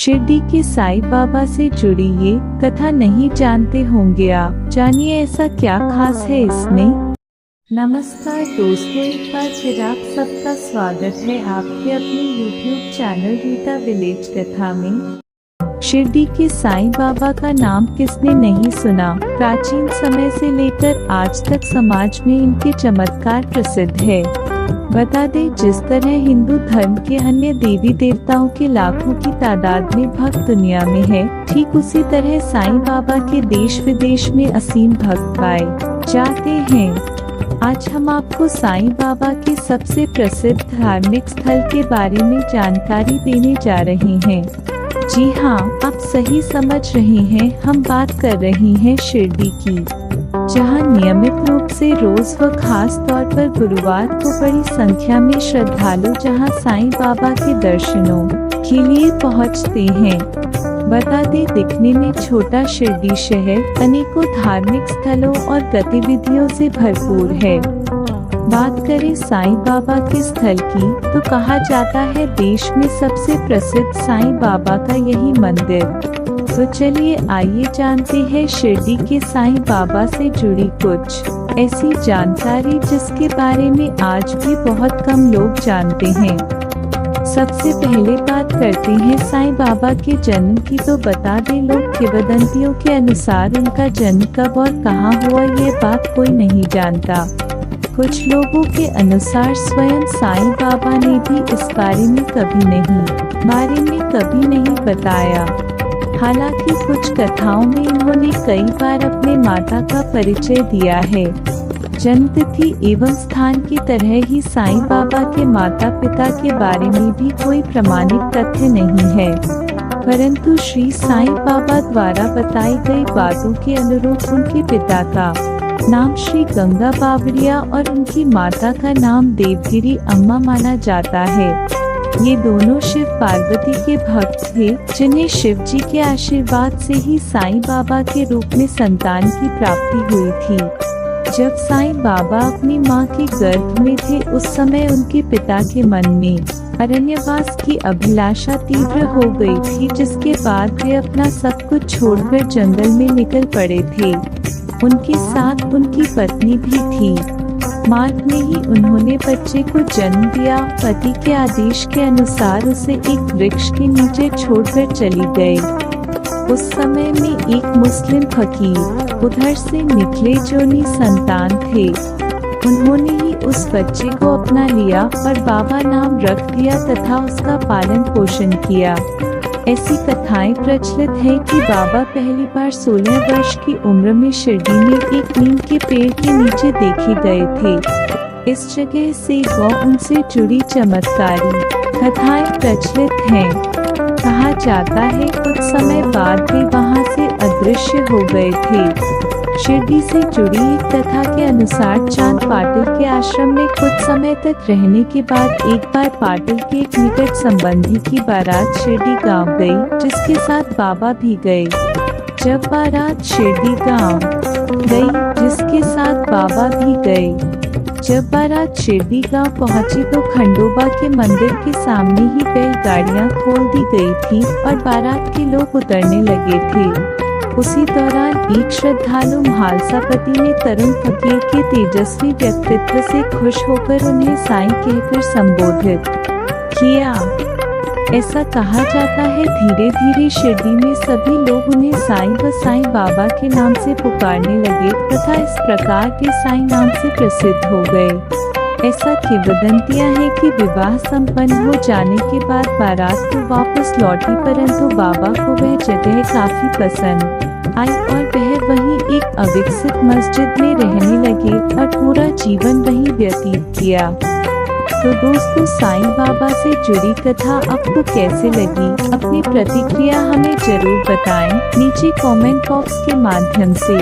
शिरडी के साईं बाबा से जुड़ी ये कथा नहीं जानते होंगे आप। जानिए ऐसा क्या खास है इसमें। नमस्कार दोस्तों, एक बार फिर आप सबका स्वागत है आपके अपने YouTube चैनल रीता विलेज कथा में। शिरडी के साईं बाबा का नाम किसने नहीं सुना। प्राचीन समय से लेकर आज तक समाज में इनके चमत्कार प्रसिद्ध है। बता दें, जिस तरह हिंदू धर्म के अन्य देवी देवताओं के लाखों की तादाद में भक्त दुनिया में है, ठीक उसी तरह साईं बाबा के देश विदेश में असीम भक्त पाए जाते हैं। आज हम आपको साईं बाबा के सबसे प्रसिद्ध धार्मिक स्थल के बारे में जानकारी देने जा रहे हैं। जी हाँ, आप सही समझ रहे हैं, हम बात कर रहे हैं शिरडी की, जहां नियमित रूप से रोज व खास तौर पर गुरुवार को बड़ी संख्या में श्रद्धालु जहां साईं बाबा के दर्शनों के लिए पहुंचते हैं। बता दें, दिखने में छोटा शिरडी शहर अनेकों धार्मिक स्थलों और गतिविधियों से भरपूर है। बात करें साईं बाबा के स्थल की, तो कहा जाता है देश में सबसे प्रसिद्ध साईं बाबा का यही मंदिर। तो चलिए आइए जानते हैं शिरडी के साईं बाबा से जुड़ी कुछ ऐसी जानकारी जिसके बारे में आज भी बहुत कम लोग जानते हैं। सबसे पहले बात करते हैं साईं बाबा के जन्म की। तो बता दें, लोक किंवदंतियों के अनुसार उनका जन्म कब और कहां हुआ ये बात कोई नहीं जानता। कुछ लोगों के अनुसार स्वयं साईं बाबा ने भी इस बारे में कभी नहीं बताया। हालांकि कुछ कथाओं में इन्होंने कई बार अपने माता का परिचय दिया है। जन्मतिथि एवं स्थान की तरह ही साईं बाबा के माता पिता के बारे में भी कोई प्रमाणिक तथ्य नहीं है, परंतु श्री साईं बाबा द्वारा बताई गई बातों के अनुरूप उनके पिता का नाम श्री गंगा बावड़िया और उनकी माता का नाम देवगिरी अम्मा माना जाता है। ये दोनों शिव पार्वती के भक्त थे, जिन्हें शिव जी के आशीर्वाद से ही साईं बाबा के रूप में संतान की प्राप्ति हुई थी। जब साईं बाबा अपनी मां के गर्भ में थे, उस समय उनके पिता के मन में अरण्यवास की अभिलाषा तीव्र हो गई थी, जिसके बाद वे अपना सब कुछ छोड़कर जंगल में निकल पड़े थे। उनके साथ उनकी पत्नी भी थी। मार्ग में ही उन्होंने बच्चे को जन्म दिया। पति के आदेश के अनुसार उसे एक वृक्ष के नीचे छोड़कर चली गई। उस समय में एक मुस्लिम फकीर उधर से निकले जो निसंतान थे। उन्होंने ही उस बच्चे को अपना लिया और बाबा नाम रख दिया तथा उसका पालन पोषण किया। ऐसी कथाएं प्रचलित है कि बाबा पहली बार 16 वर्ष की उम्र में शिरडी में एक नीम के पेड़ के नीचे देखे गए थे। इस जगह से वो उनसे जुड़ी चमत्कारी कथाएं प्रचलित हैं। कहा जाता है कुछ समय बाद वे वहां से अदृश्य हो गए थे। शिरडी से जुड़ी एक कथा के अनुसार चांद पाटिल के आश्रम में कुछ समय तक रहने के बाद एक बार पाटिल के एक निकट संबंधी की बारात शिरडी गांव गई, जिसके साथ बाबा भी गए। जब बारात शिरडी गांव गई, जिसके साथ बाबा भी गए। जब बारात शिरडी गांव पहुंची तो खंडोबा के मंदिर के सामने ही बैलगाड़ियां खोल दी गई थी और बारात के लोग उतरने लगे थे। उसी दौरान एक श्रद्धालु म्हालसापति ने तरुण फकीर के तेजस्वी व्यक्तित्व से खुश होकर उन्हें साईं कहकर संबोधित किया। ऐसा कहा जाता है धीरे धीरे शिरडी में सभी लोग उन्हें साईं व साईं बाबा के नाम से पुकारने लगे तथा इस प्रकार के साईं नाम से प्रसिद्ध हो गए। ऐसा किंवदंतियां हैं कि विवाह संपन्न हो जाने के बाद बारात तो वापस लौटी, परंतु बाबा को वह जगह काफी पसंद आई और वह वहीं एक अविकसित मस्जिद में रहने लगे और पूरा जीवन वहीं व्यतीत किया। तो दोस्तों, साईं बाबा से जुड़ी कथा आपको कैसे लगी? अपनी प्रतिक्रिया हमें जरूर बताएं नीचे कमेंट बॉक्स के माध्यम से।